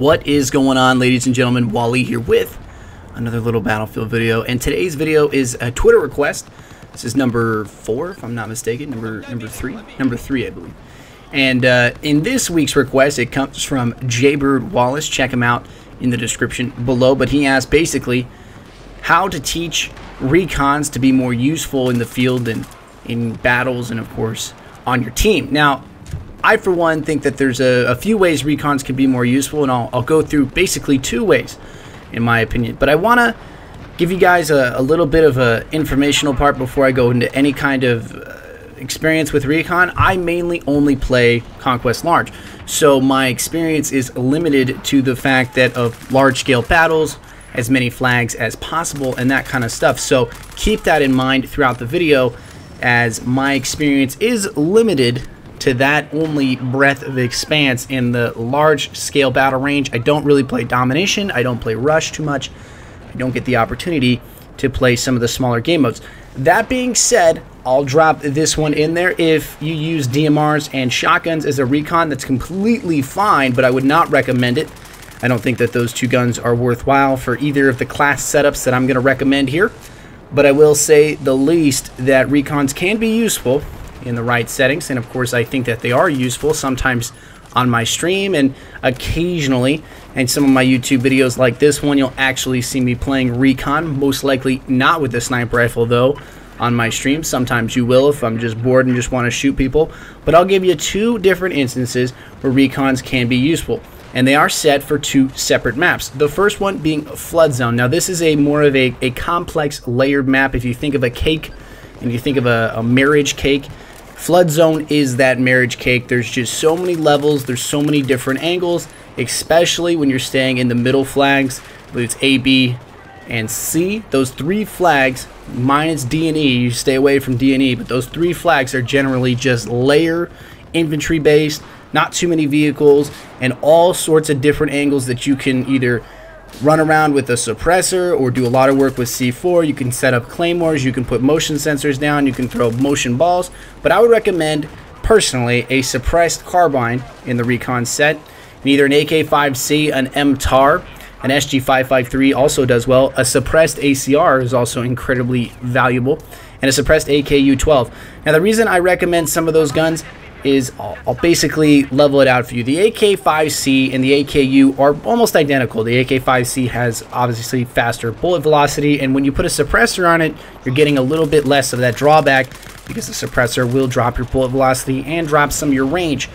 What is going on, ladies and gentlemen? Wally here with another little Battlefield video, and today's video is a Twitter request. This is number 4, if I'm not mistaken, number three, I believe. And in this week's request, it comes from Jaybird Wallace. Check him out in the description below. But he asked basically how to teach recons to be more useful in the field and in battles, and of course on your team. Now, I, for one, think that there's a few ways recons can be more useful, and I'll go through basically 2 ways, in my opinion. But I want to give you guys a little bit of an informational part before I go into any kind of experience with recon. I mainly only play Conquest Large, so my experience is limited to the fact that of large-scale battles, as many flags as possible, and that kind of stuff. So keep that in mind throughout the video, as my experience is limited to that only breadth of expanse in the large scale battle range. I don't really play domination, I don't play rush too much, I don't get the opportunity to play some of the smaller game modes. That being said, I'll drop this one in there. If you use DMRs and shotguns as a recon, that's completely fine, but I would not recommend it. I don't think that those 2 guns are worthwhile for either of the class setups that I'm going to recommend here. But I will say the least that recons can be useful in the right settings, and of course I think that they are useful sometimes on my stream, and occasionally in some of my YouTube videos like this one you'll actually see me playing recon, most likely not with the sniper rifle though on my stream. Sometimes you will if I'm just bored and just want to shoot people, but I'll give you 2 different instances where recons can be useful, and they are set for 2 separate maps. The first one being Flood Zone. Now this is a more of a complex layered map. If you think of a cake and you think of a marriage cake, Flood Zone is that marriage cake. There's just so many levels, there's so many different angles, especially when you're staying in the middle flags. I believe it's A, B, and C. Those 3 flags, minus D and E, you stay away from D and E, but those 3 flags are generally just layer, infantry based, not too many vehicles, and all sorts of different angles that you can either run around with a suppressor or do a lot of work with C4. You can set up claymores, you can put motion sensors down, you can throw motion balls, but I would recommend personally a suppressed carbine in the recon set, and either an AK-5C, an MTAR, an SG-553 also does well. A suppressed ACR is also incredibly valuable, and a suppressed AKU-12. Now the reason I recommend some of those guns is I'll basically level it out for you. The AK-5C and the AKU are almost identical. The AK-5C has obviously faster bullet velocity, and when you put a suppressor on it, you're getting a little bit less of that drawback because the suppressor will drop your bullet velocity and drop some of your range.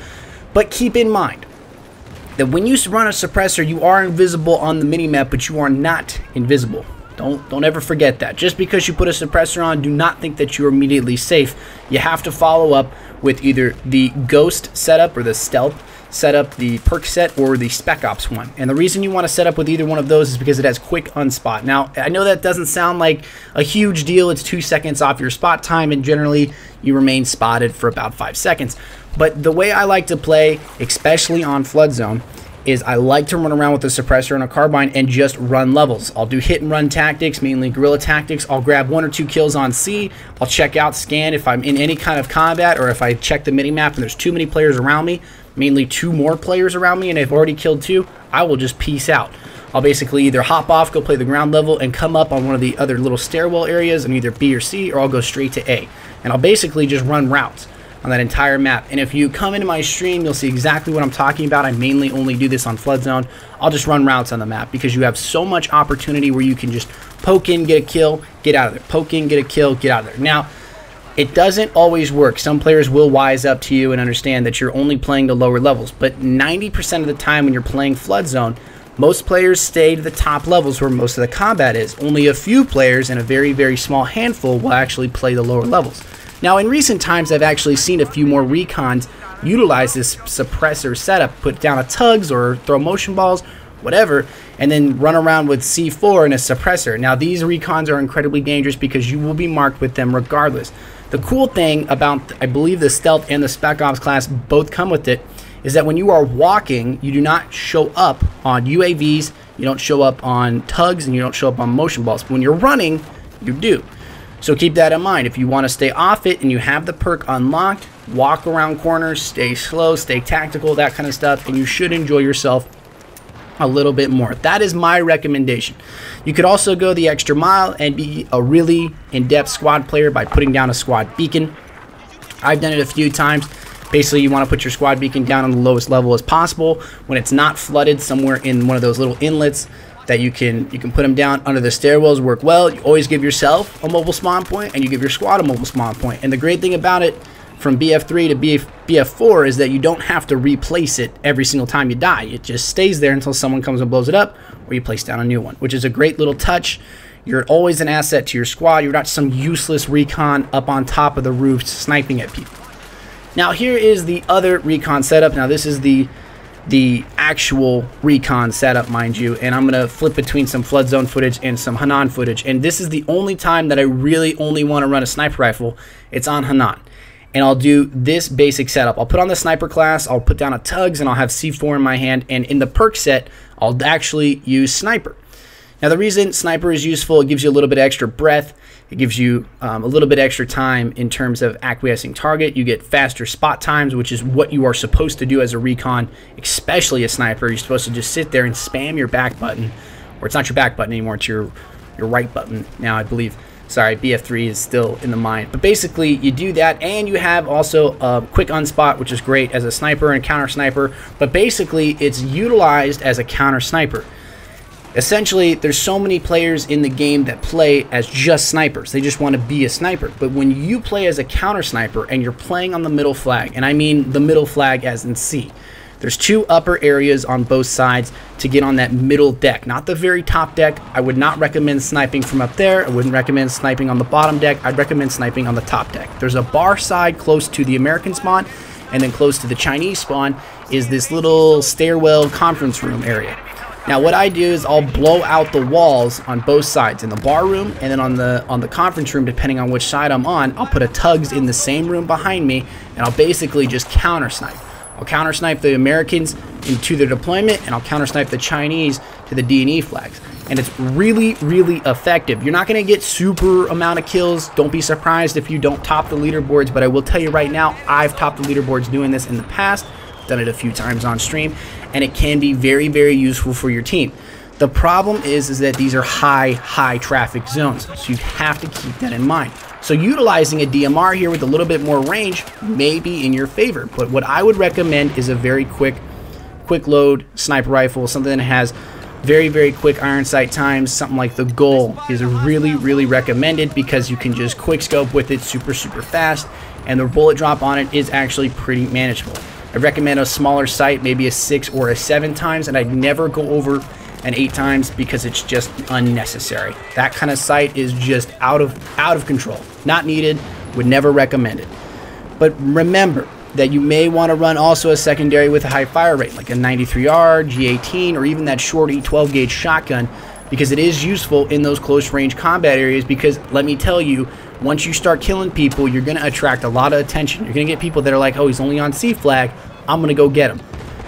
But keep in mind that when you run a suppressor, you are invisible on the minimap, but you are not invisible. Don't ever forget that. Just because you put a suppressor on, do not think that you're immediately safe. You have to follow up with either the Ghost setup or the Stealth setup, the perk set, or the Spec Ops one. And the reason you want to set up with either one of those is because it has quick unspot. Now, I know that doesn't sound like a huge deal. It's 2 seconds off your spot time, and generally you remain spotted for about 5 seconds. But the way I like to play, especially on Flood Zone, is I like to run around with a suppressor and a carbine and just run levels. I'll do hit and run tactics, mainly guerrilla tactics. I'll grab 1 or 2 kills on C. I'll check out, scan if I'm in any kind of combat, or if I check the mini-map and there's too many players around me, mainly 2 more players around me, and I've already killed 2, I will just peace out. I'll basically either hop off, go play the ground level, and come up on one of the other little stairwell areas and either B or C, or I'll go straight to A. And I'll basically just run routes on that entire map. And if you come into my stream, you'll see exactly what I'm talking about. I mainly only do this on Flood Zone. I'll just run routes on the map because you have so much opportunity where you can just poke in, get a kill, get out of there. Poke in, get a kill, get out of there. Now, it doesn't always work. Some players will wise up to you and understand that you're only playing the lower levels, but 90% of the time when you're playing Flood Zone, most players stay to the top levels where most of the combat is. Only a few players and a very, very small handful will actually play the lower levels. Now, in recent times, I've actually seen a few more recons utilize this suppressor setup, put down a tugs or throw motion balls, whatever, and then run around with C4 and a suppressor. Now, these recons are incredibly dangerous because you will be marked with them regardless. The cool thing about, I believe, the Stealth and the Spec Ops class both come with it, is that when you are walking, you do not show up on UAVs, you don't show up on tugs, and you don't show up on motion balls. But when you're running, you do. So keep that in mind. If you want to stay off it and you have the perk unlocked, walk around corners, stay slow, stay tactical, that kind of stuff, and you should enjoy yourself a little bit more. That is my recommendation. You could also go the extra mile and be a really in-depth squad player by putting down a squad beacon. I've done it a few times. Basically, you want to put your squad beacon down on the lowest level as possible when it's not flooded, somewhere in one of those little inlets that you can put them down under the stairwells. Work well. You always give yourself a mobile spawn point and you give your squad a mobile spawn point. And the great thing about it from BF3 to BF4 is that you don't have to replace it every single time you die. It just stays there until someone comes and blows it up, or you place down a new one, which is a great little touch. You're always an asset to your squad. You're not some useless recon up on top of the roofs sniping at people. Now here is the other recon setup. Now this is the actual recon setup, mind you, and I'm gonna flip between some flood zone footage and some Hanan footage. And this is the only time that I really only want to run a sniper rifle. It's on Hanan. And I'll do this basic setup. I'll put on the sniper class, I'll put down a tugs, and I'll have C4 in my hand. And in the perk set, I'll actually use sniper. Now the reason sniper is useful, it gives you a little bit extra breath. It gives you a little bit extra time in terms of acquiescing target. You get faster spot times, which is what you are supposed to do as a recon, especially a sniper. You're supposed to just sit there and spam your back button. Or it's not your back button anymore, it's your right button now, I believe. Sorry, BF3 is still in the mind. But basically, you do that, and you have also a quick unspot, which is great as a sniper and counter sniper. But basically, it's utilized as a counter sniper. Essentially, there's so many players in the game that play as just snipers. They just want to be a sniper. But when you play as a counter sniper and you're playing on the middle flag, and I mean the middle flag as in C, there's two upper areas on both sides to get on that middle deck, not the very top deck. I would not recommend sniping from up there. I wouldn't recommend sniping on the bottom deck. I'd recommend sniping on the top deck. There's a bar side close to the American spawn, and then close to the Chinese spawn is this little stairwell conference room area. Now what I do is I'll blow out the walls on both sides, in the bar room and then on the conference room, depending on which side I'm on. I'll put a tugs in the same room behind me, and I'll basically just counter snipe. I'll counter snipe the Americans into their deployment, and I'll counter snipe the Chinese to the D&E flags. And it's really, really effective. You're not going to get super amount of kills. Don't be surprised if you don't top the leaderboards, but I will tell you right now, I've topped the leaderboards doing this in the past. Done it a few times on stream, and it can be very, very useful for your team. The problem is that these are high traffic zones, so you have to keep that in mind. So utilizing a DMR here with a little bit more range may be in your favor, but what I would recommend is a very quick load sniper rifle, something that has very, very quick iron sight times. Something like the Goal is really, really recommended because you can just quick scope with it super fast, and the bullet drop on it is actually pretty manageable. I recommend a smaller sight, maybe a 6 or a 7 times, and I'd never go over an 8 times because it's just unnecessary. That kind of sight is just out of control. Not needed, would never recommend it. But remember that you may want to run also a secondary with a high fire rate, like a 93R, G18, or even that shorty 12 gauge shotgun, because it is useful in those close range combat areas. Because let me tell you, once you start killing people, you're going to attract a lot of attention. You're going to get people that are like, oh, he's only on C flag, I'm going to go get him.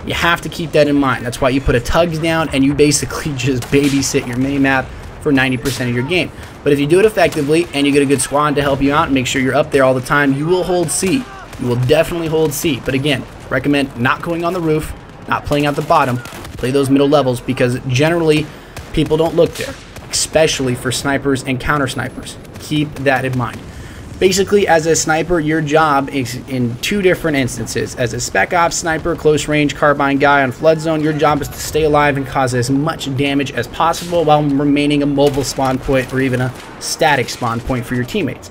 You have to keep that in mind. That's why you put a tugs down and you basically just babysit your mini-map for 90% of your game. But if you do it effectively and you get a good squad to help you out and make sure you're up there all the time, you will hold C. You will definitely hold C. But again, recommend not going on the roof, not playing out the bottom. Play those middle levels, because generally people don't look there, especially for snipers and counter snipers. Keep that in mind. Basically, as a sniper, your job is in two different instances. As a spec ops sniper, close range carbine guy on flood zone, your job is to stay alive and cause as much damage as possible while remaining a mobile spawn point or even a static spawn point for your teammates.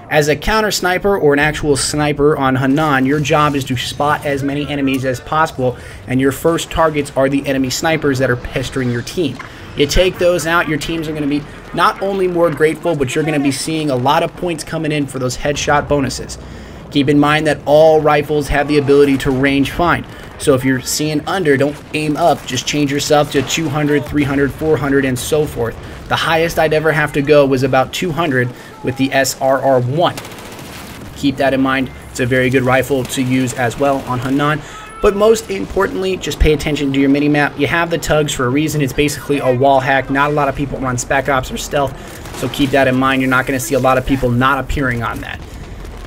As a counter sniper or an actual sniper on Hanan, your job is to spot as many enemies as possible, and your first targets are the enemy snipers that are pestering your team. You take those out, your teams are going to be not only more grateful, but you're going to be seeing a lot of points coming in for those headshot bonuses. Keep in mind that all rifles have the ability to range find. So if you're seeing under, don't aim up, just change yourself to 200, 300, 400, and so forth. The highest I'd ever have to go was about 200 with the SRR-1. Keep that in mind. It's a very good rifle to use as well on Hanan. But most importantly, just pay attention to your mini-map. You have the tugs for a reason. It's basically a wall hack. Not a lot of people run spec ops or stealth, so keep that in mind. You're not going to see a lot of people not appearing on that.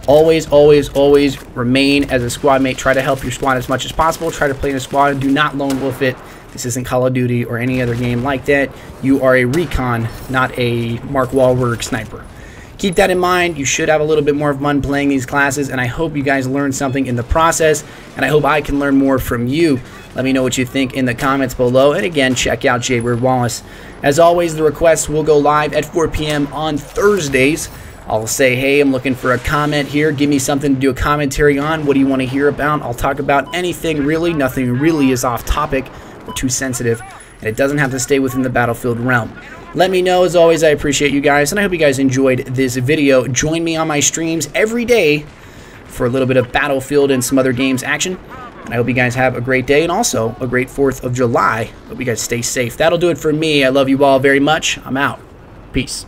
Always, always, always remain as a squad mate. Try to help your squad as much as possible. Try to play in a squad. Do not lone wolf it. This isn't Call of Duty or any other game like that. You are a recon, not a Mark Wahlberg sniper. Keep that in mind. You should have a little bit more fun playing these classes, and I hope you guys learned something in the process, and I hope I can learn more from you. Let me know what you think in the comments below, and again, check out Jaybird Wallace. As always, the requests will go live at 4 p.m. on Thursdays. I'll say, hey, I'm looking for a comment here. Give me something to do a commentary on. What do you want to hear about? I'll talk about anything really. Nothing really is off topic or too sensitive, and it doesn't have to stay within the Battlefield realm. Let me know. As always, I appreciate you guys, and I hope you guys enjoyed this video. Join me on my streams every day for a little bit of Battlefield and some other games action. And I hope you guys have a great day and also a great 4th of July. Hope you guys stay safe. That'll do it for me. I love you all very much. I'm out. Peace.